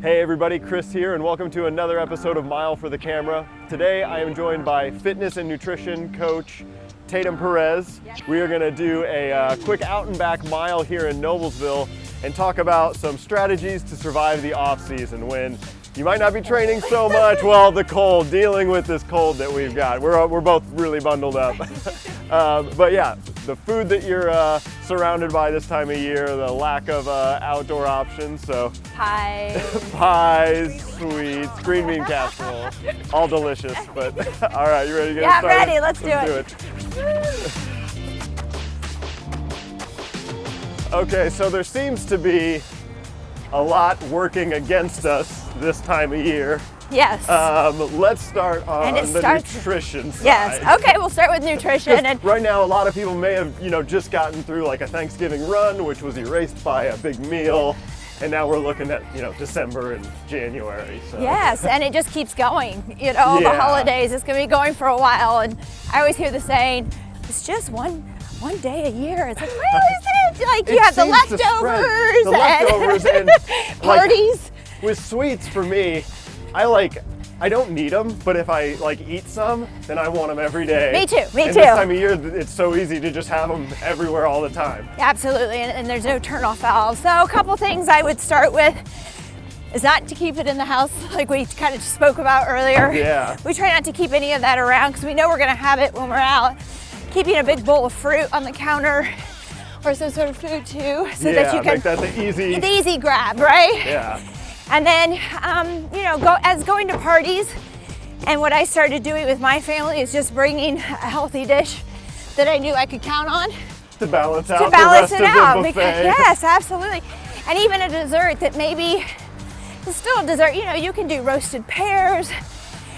Hey everybody, Chris here, and welcome to another episode of Mile for the Camera. Today I am joined by fitness and nutrition coach Tatum Perez. We are going to do a quick out and back mile here in Noblesville and talk about some strategies to survive the off season when you might not be training so much while the cold, dealing with this cold that we've got. We're both really bundled up. But yeah, the food that you're surrounded by this time of year, the lack of outdoor options, so pies, sweets, green bean casserole, all delicious. But all right, you ready to get started? Yeah, I'm ready. Let's do it. Okay, so there seems to be a lot working against us this time of year. Yes. Let's start on the nutrition side. Yes. Okay, we'll start with nutrition. And right now, a lot of people may have, just gotten through like a Thanksgiving run, which was erased by a big meal, and now we're looking at, December and January. So. Yes, and it just keeps going. The holidays, it's going to be going for a while. And I always hear the saying, it's just one day a year. It's like, well, is it? Like you have the leftovers and parties. Like, with sweets, for me, I don't need them, but if I eat some, then I want them every day. Me too. This time of year, it's so easy to just have them everywhere all the time. Absolutely, and there's no turn-off valve. So a couple things I would start with is not to keep it in the house like we kind of spoke about earlier. Yeah. We try not to keep any of that around because we know we're going to have it when we're out. Keeping a big bowl of fruit on the counter or some sort of food too, so that you can make that the easy grab, right? Yeah. And then, going to parties, and what I started doing with my family is just bringing a healthy dish that I knew I could count on to balance out the rest of the buffet. Yes, absolutely. And even a dessert that maybe is still a dessert. You can do roasted pears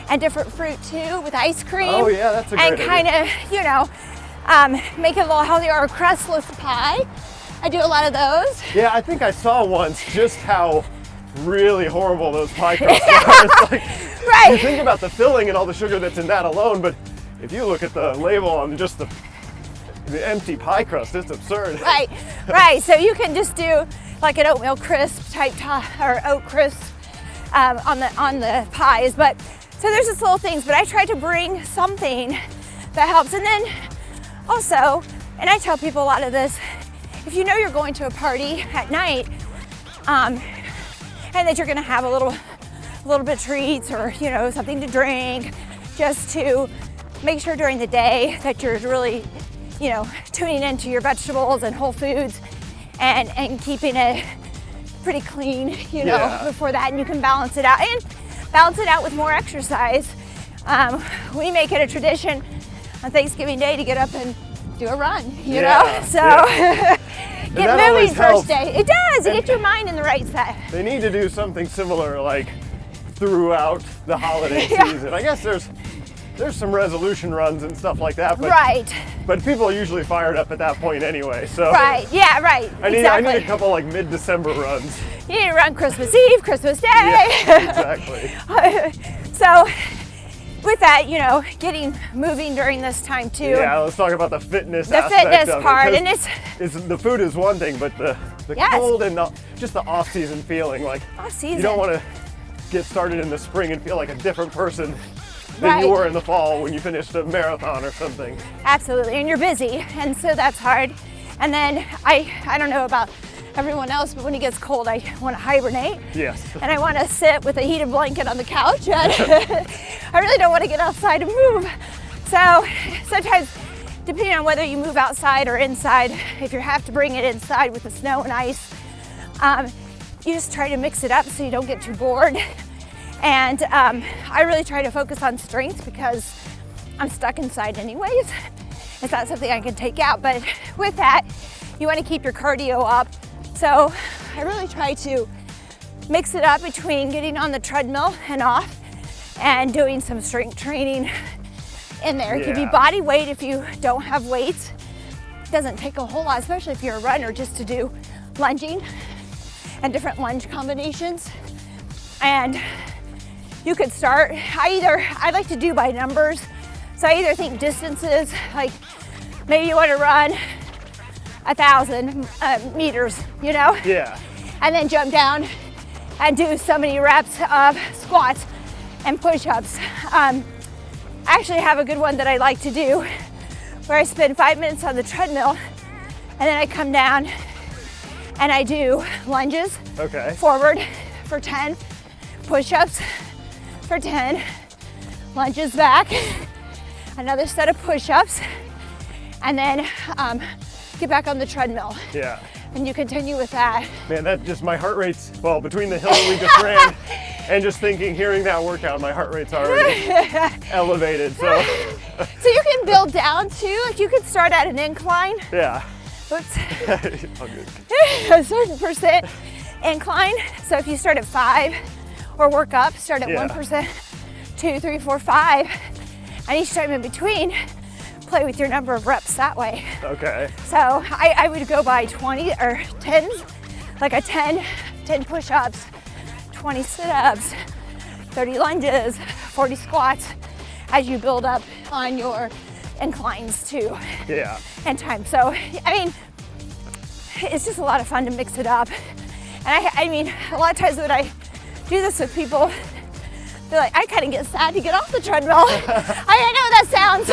and different fruit too with ice cream. Oh yeah, that's a great idea. And kind of, make it a little healthier. Or a crustless pie. I do a lot of those. Yeah, I think I saw once just how really horrible those pie crusts are. It's like, right. You think about the filling and all the sugar that's in that alone, but if you look at the label on just the empty pie crust, it's absurd. Right. So you can just do like an oatmeal crisp type or oat crisp on the pies. But so there's just little things, but I try to bring something that helps. And then also, and I tell people a lot of this, if you know you're going to a party at night, and that you're going to have a little bit of treats or something to drink, just to make sure during the day that you're really tuning into your vegetables and whole foods and keeping it pretty clean before that, and you can balance it out with more exercise. We make it a tradition on Thanksgiving Day to get up and do a run, get moving first day. It does. It gets your mind in the right set. They need to do something similar throughout the holiday season. I guess there's some resolution runs and stuff like that. But, right. But people are usually fired up at that point anyway. So. Right. Yeah. Right. I need a couple mid-December runs. You need to run Christmas Eve, Christmas Day. Yeah, exactly. So, with that, getting moving during this time too. Yeah, let's talk about the fitness aspect fitness part, and the food is one thing, but the cold and just the off-season feeling. Off-season. You don't want to get started in the spring and feel like a different person than you were in the fall when you finished a marathon or something. Absolutely, and you're busy, and so that's hard. And then I don't know about everyone else, but when it gets cold, I want to hibernate. Yes. And I want to sit with a heated blanket on the couch, and I really don't want to get outside and move. So sometimes, depending on whether you move outside or inside, if you have to bring it inside with the snow and ice, you just try to mix it up so you don't get too bored. And I really try to focus on strength because I'm stuck inside anyways. It's not something I can take out, but with that, you want to keep your cardio up. So I really try to mix it up between getting on the treadmill and off and doing some strength training in there. It can be body weight if you don't have weights. It doesn't take a whole lot, especially if you're a runner, just to do lunging and different lunge combinations. And you could start, I like to do by numbers. So I either think distances, like maybe you want to run 1,000 meters, Yeah. And then jump down and do so many reps of squats and push-ups. I actually have a good one that I like to do where I spend 5 minutes on the treadmill and then I come down and I do lunges forward for 10, push-ups for 10, lunges back, another set of push-ups, and then get back on the treadmill. Yeah. And you continue with that. Man, that just, my heart rate's, well, between the hill that we just ran and just thinking, hearing that workout, my heart rate's already elevated, so. So you can build down too, like you could start at an incline. Yeah. Oops. All good. A certain percent incline. So if you start at 5 or work up, start at 1%, 2, 3, 4, 5, and each time in between, play with your number of reps that way. Okay. So I would go by 20 or 10s, like a 10 push-ups, 20 sit-ups, 30 lunges, 40 squats as you build up on your inclines too. Yeah. And time. So, I mean, it's just a lot of fun to mix it up. And I mean, a lot of times when I do this with people, they're like, I kind of get sad to get off the treadmill. I know that sounds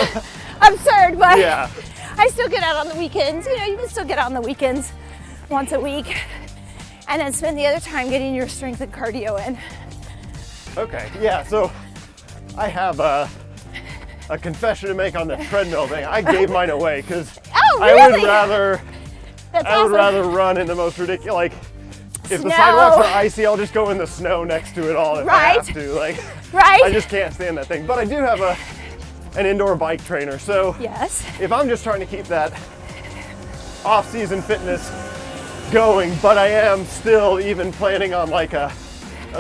absurd, but yeah. I still get out on the weekends. You know, you can still get out on the weekends once a week and then spend the other time getting your strength and cardio in. Okay, yeah, so I have a confession to make on the treadmill thing. I gave mine away because really? I would rather run in the most ridiculous, like, if the sidewalks are icy, I'll just go in the snow next to it all if I have to. Like, I just can't stand that thing. But I do have an indoor bike trainer, so if I'm just trying to keep that off-season fitness going, but I am still even planning on like a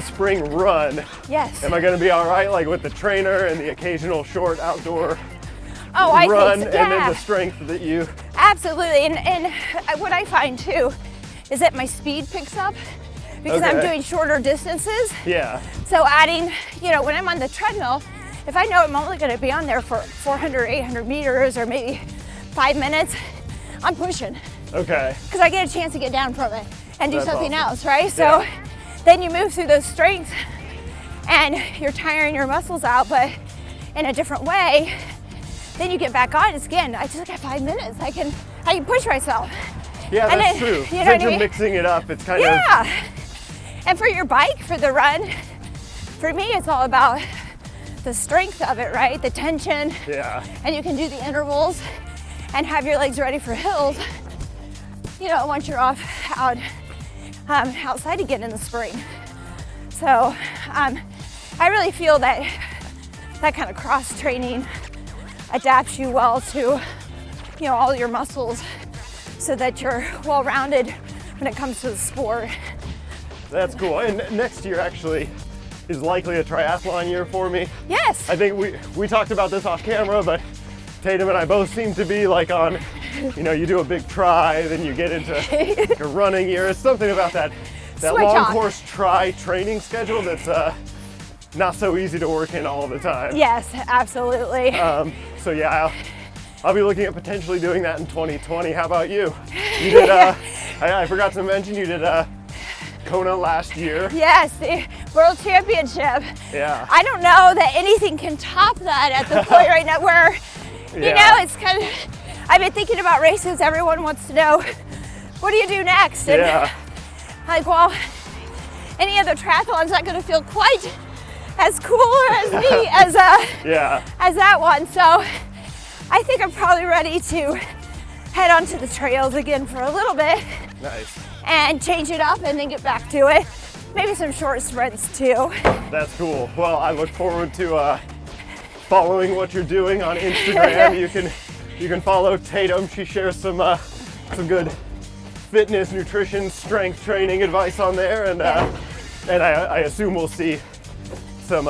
spring run. Am I gonna be all right, like with the trainer and the occasional short outdoor run and then the strength that you... Absolutely, and what I find too is that my speed picks up because I'm doing shorter distances. So adding, you know, when I'm on the treadmill, if I know I'm only gonna be on there for 400, 800 meters or maybe 5 minutes, I'm pushing. Because I get a chance to get down from it and do something else, right? So then you move through those strengths and you're tiring your muscles out, but in a different way. Then you get back on, it's again, I just got 5 minutes. I can push myself. Yeah, and that's true. You know Since you're mixing it up, it's kind of... And for your bike, for the run, for me, it's all about the strength of it, right? The tension. And you can do the intervals and have your legs ready for hills, you know, once you're outside again in the spring. So I really feel that kind of cross training adapts you well to, you know, all your muscles so that you're well-rounded when it comes to the sport. That's cool. And next year actually is likely a triathlon year for me. Yes. I think we talked about this off camera, but Tatum and I both seem to be like on, you know, you do a big tri, then you get into like a running year. It's something about that long course tri training schedule that's not so easy to work in all the time. Yes, absolutely. So yeah, I'll be looking at potentially doing that in 2020. How about you? You did, I forgot to mention, you did Kona last year. Yes, the World Championship. I don't know that anything can top that at the point right now where, you know, it's kind of, I've been thinking about races. Everyone wants to know, what do you do next? And like, well, any other triathlon's not going to feel quite as cool as me as that one. So I think I'm probably ready to head onto the trails again for a little bit. And change it up and then get back to it. Maybe some short sprints too. That's cool. Well, I look forward to following what you're doing on Instagram. You can follow Tatum. She shares some good fitness, nutrition, strength training advice on there, and I assume we'll see some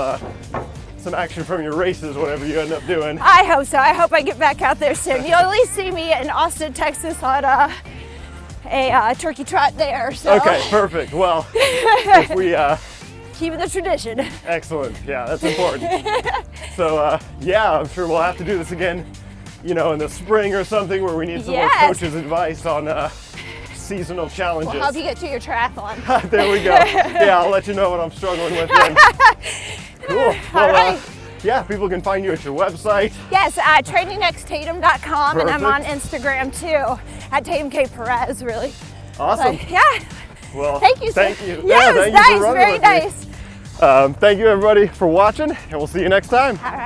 action from your races, whatever you end up doing. I hope so. I hope I get back out there soon. You'll at least see me in Austin, Texas on a turkey trot there. So. Okay, perfect. Well, if we keeping the tradition. Excellent. Yeah, that's important. So yeah, I'm sure we'll have to do this again, you know, in the spring or something where we need some more coaches' advice on seasonal challenges. We'll help you get to your triathlon. There we go. Yeah, I'll let you know what I'm struggling with then. Cool. All Well, right. yeah, people can find you at your website. Yes, trainingnexttatum.com, and I'm on Perfect. Instagram too, at Tatum K. Perez, really. Awesome. But, yeah. Well, Thank you. Thank you. Yes, Yeah, thank you nice, for running very with me. nice. Thank you everybody for watching, and we'll see you next time. All right.